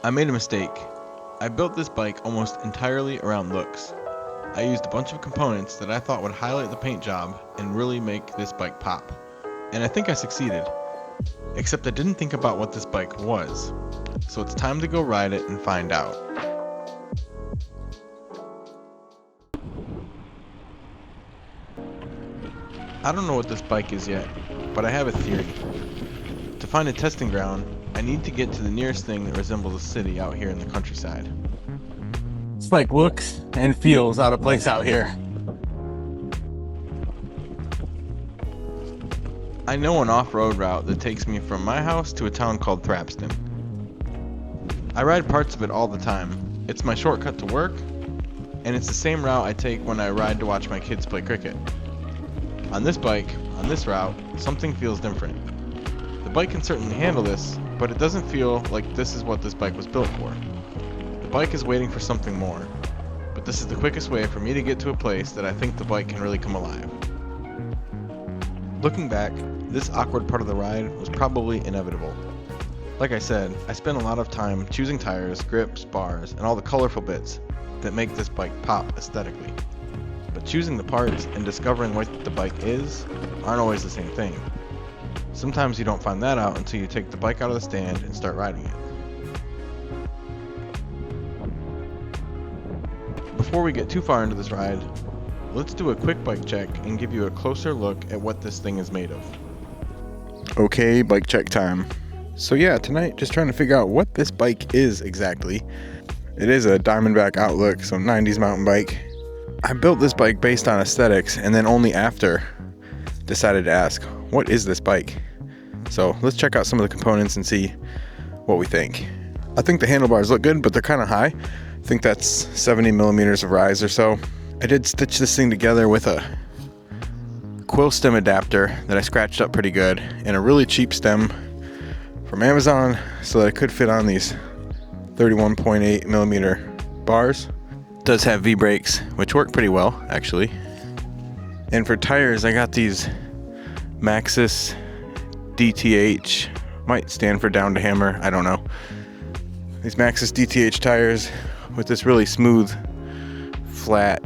I made a mistake. I built this bike almost entirely around looks. I used a bunch of components that I thought would highlight the paint job and really make this bike pop. And I think I succeeded. Except I didn't think about what this bike was. So it's time to go ride it and find out. I don't know what this bike is yet, but I have a theory. To find a testing ground, I need to get to the nearest thing that resembles a city out here in the countryside. This bike looks and feels out of place out here. I know an off-road route that takes me from my house to a town called Thrapston. I ride parts of it all the time. It's my shortcut to work, and it's the same route I take when I ride to watch my kids play cricket. On this bike, on this route, something feels different. The bike can certainly handle this, but it doesn't feel like this is what this bike was built for. The bike is waiting for something more, but this is the quickest way for me to get to a place that I think the bike can really come alive. Looking back, this awkward part of the ride was probably inevitable. Like I said, I spent a lot of time choosing tires, grips, bars, and all the colorful bits that make this bike pop aesthetically. But choosing the parts and discovering what the bike is aren't always the same thing. Sometimes you don't find that out until you take the bike out of the stand and start riding it. Before we get too far into this ride, let's do a quick bike check and give you a closer look at what this thing is made of. Okay, bike check time. So yeah, tonight just trying to figure out what this bike is exactly. It is a Diamondback Outlook, so 90s mountain bike. I built this bike based on aesthetics and then only after decided to ask, what is this bike? So let's check out some of the components and see what we think. I think the handlebars look good, but they're kind of high. I think that's 70 millimeters of rise or so. I did stitch this thing together with a quill stem adapter that I scratched up pretty good and a really cheap stem from Amazon so that it could fit on these 31.8 millimeter bars. It does have V-brakes, which work pretty well actually. And for tires, I got these Maxxis DTH, might stand for down to hammer, I don't know. These Maxxis DTH tires with this really smooth, flat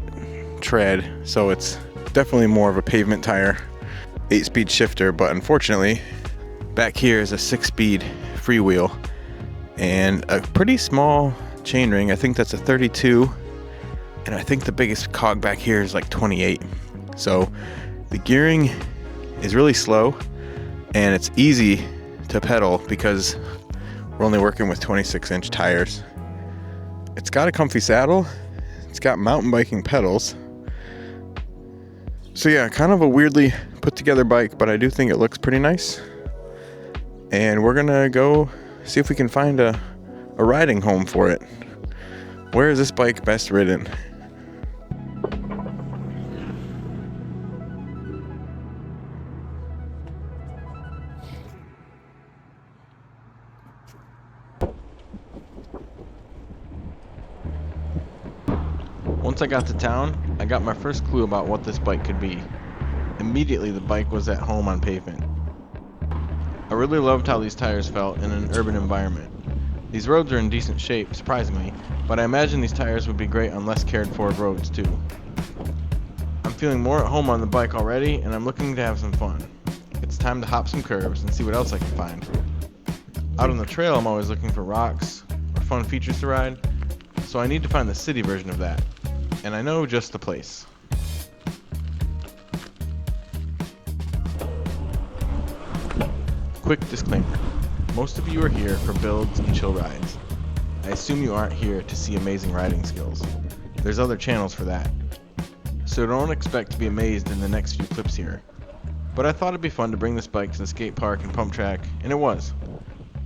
tread, so it's definitely more of a pavement tire. 8-speed shifter, but unfortunately, back here is a 6-speed freewheel and a pretty small chainring. I think that's a 32, and I think the biggest cog back here is like 28. So the gearing is really slow and it's easy to pedal because we're only working with 26-inch tires. It's got a comfy saddle. It's got mountain biking pedals. So yeah, kind of a weirdly put together bike, but I do think it looks pretty nice. And we're gonna go see if we can find a riding home for it. Where is this bike best ridden? Once I got to town, I got my first clue about what this bike could be. Immediately the bike was at home on pavement. I really loved how these tires felt in an urban environment. These roads are in decent shape, surprisingly, but I imagine these tires would be great on less cared for roads too. I'm feeling more at home on the bike already, and I'm looking to have some fun. It's time to hop some curves and see what else I can find. Out on the trail, I'm always looking for rocks or fun features to ride, so I need to find the city version of that. And I know just the place. Quick disclaimer. Most of you are here for builds and chill rides. I assume you aren't here to see amazing riding skills. There's other channels for that. So don't expect to be amazed in the next few clips here. But I thought it'd be fun to bring this bike to the skate park and pump track, and it was.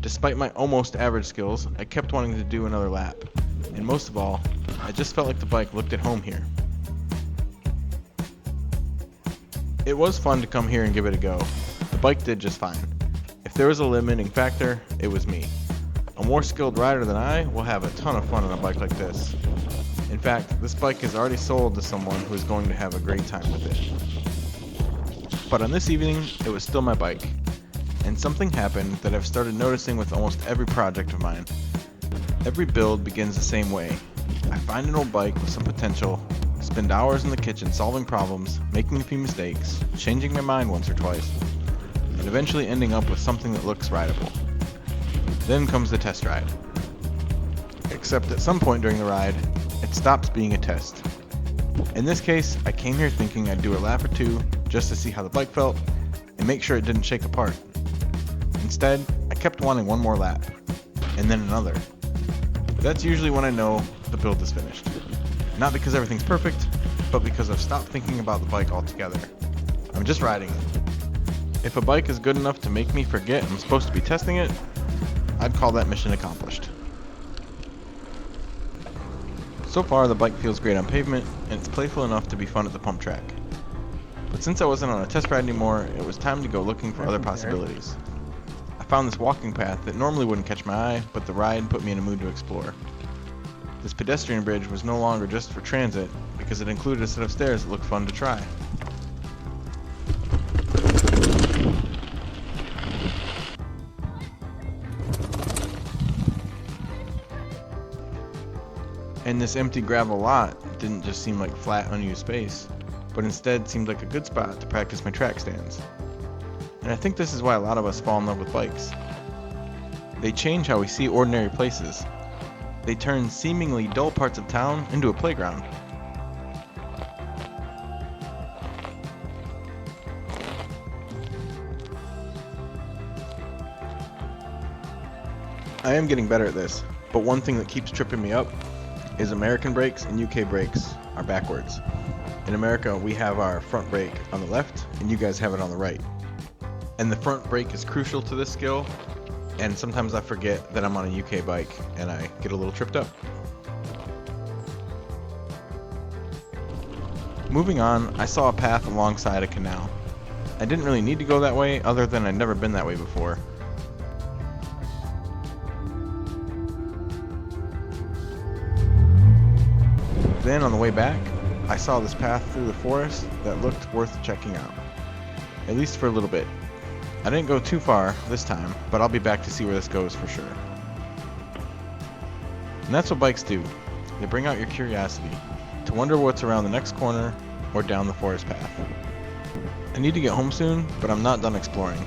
Despite my almost average skills, I kept wanting to do another lap. And most of all, I just felt like the bike looked at home here. It was fun to come here and give it a go. The bike did just fine. If there was a limiting factor, it was me. A more skilled rider than I will have a ton of fun on a bike like this. In fact, this bike is already sold to someone who is going to have a great time with it. But on this evening, it was still my bike. And something happened that I've started noticing with almost every project of mine. Every build begins the same way. I find an old bike with some potential, spend hours in the kitchen solving problems, making a few mistakes, changing my mind once or twice, and eventually ending up with something that looks rideable. Then comes the test ride. Except at some point during the ride, it stops being a test. In this case, I came here thinking I'd do a lap or two just to see how the bike felt and make sure it didn't shake apart. Instead, I kept wanting one more lap, and then another. That's usually when I know the build is finished. Not because everything's perfect, but because I've stopped thinking about the bike altogether. I'm just riding it. If a bike is good enough to make me forget I'm supposed to be testing it, I'd call that mission accomplished. So far, the bike feels great on pavement, and it's playful enough to be fun at the pump track. But since I wasn't on a test ride anymore, it was time to go looking for other possibilities. I found this walking path that normally wouldn't catch my eye, but the ride put me in a mood to explore. This pedestrian bridge was no longer just for transit, because it included a set of stairs that looked fun to try. And this empty gravel lot didn't just seem like flat, unused space, but instead seemed like a good spot to practice my track stands. And I think this is why a lot of us fall in love with bikes. They change how we see ordinary places. They turn seemingly dull parts of town into a playground. I am getting better at this, but one thing that keeps tripping me up is American brakes and UK brakes are backwards. In America, we have our front brake on the left, and you guys have it on the right. And the front brake is crucial to this skill, and sometimes I forget that I'm on a UK bike, and I get a little tripped up. Moving on, I saw a path alongside a canal. I didn't really need to go that way, other than I'd never been that way before. Then on the way back, I saw this path through the forest that looked worth checking out. At least for a little bit. I didn't go too far this time, but I'll be back to see where this goes for sure. And that's what bikes do. They bring out your curiosity, to wonder what's around the next corner or down the forest path. I need to get home soon, but I'm not done exploring.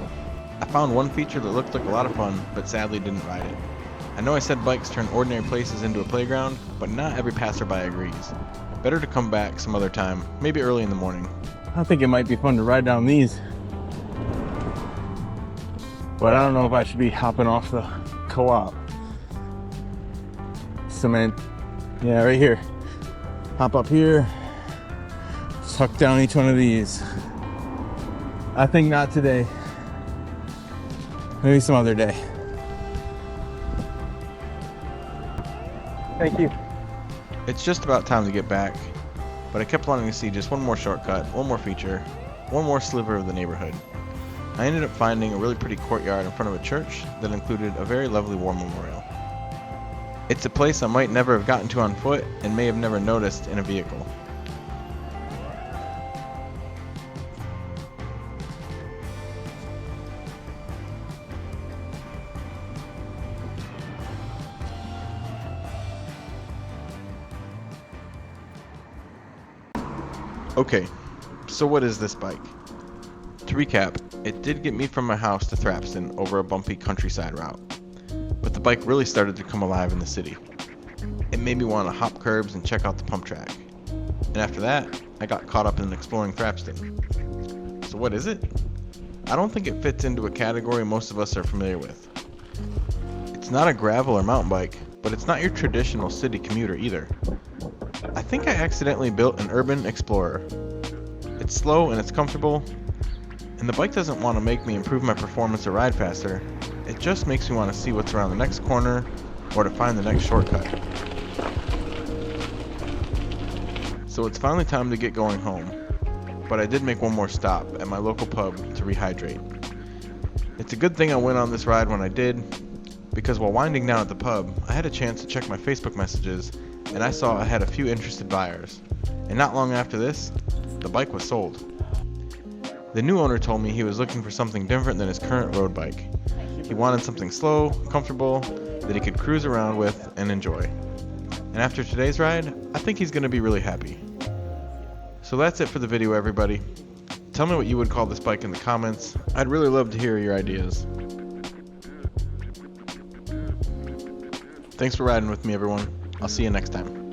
I found one feature that looked like a lot of fun, but sadly didn't ride it. I know I said bikes turn ordinary places into a playground, but not every passerby agrees. Better to come back some other time, maybe early in the morning. I think it might be fun to ride down these. But I don't know if I should be hopping off the co-op. Cement. Yeah, right here. Hop up here. Tuck down each one of these. I think not today. Maybe some other day. Thank you. It's just about time to get back, but I kept wanting to see just one more shortcut, one more feature, one more sliver of the neighborhood. I ended up finding a really pretty courtyard in front of a church that included a very lovely war memorial. It's a place I might never have gotten to on foot and may have never noticed in a vehicle. Okay, so what is this bike? To recap, it did get me from my house to Thrapston over a bumpy countryside route, but the bike really started to come alive in the city. It made me want to hop curbs and check out the pump track, and after that, I got caught up in exploring Thrapston. So what is it? I don't think it fits into a category most of us are familiar with. It's not a gravel or mountain bike, but it's not your traditional city commuter either. I think I accidentally built an urban explorer. It's slow and it's comfortable, and the bike doesn't want to make me improve my performance or ride faster. It just makes me want to see what's around the next corner or to find the next shortcut. So it's finally time to get going home, but I did make one more stop at my local pub to rehydrate. It's a good thing I went on this ride when I did, because while winding down at the pub, I had a chance to check my Facebook messages, and I saw I had a few interested buyers. And not long after this, the bike was sold. The new owner told me he was looking for something different than his current road bike. He wanted something slow, comfortable, that he could cruise around with and enjoy. And after today's ride, I think he's going to be really happy. So that's it for the video, everybody. Tell me what you would call this bike in the comments. I'd really love to hear your ideas. Thanks for riding with me, everyone. I'll see you next time.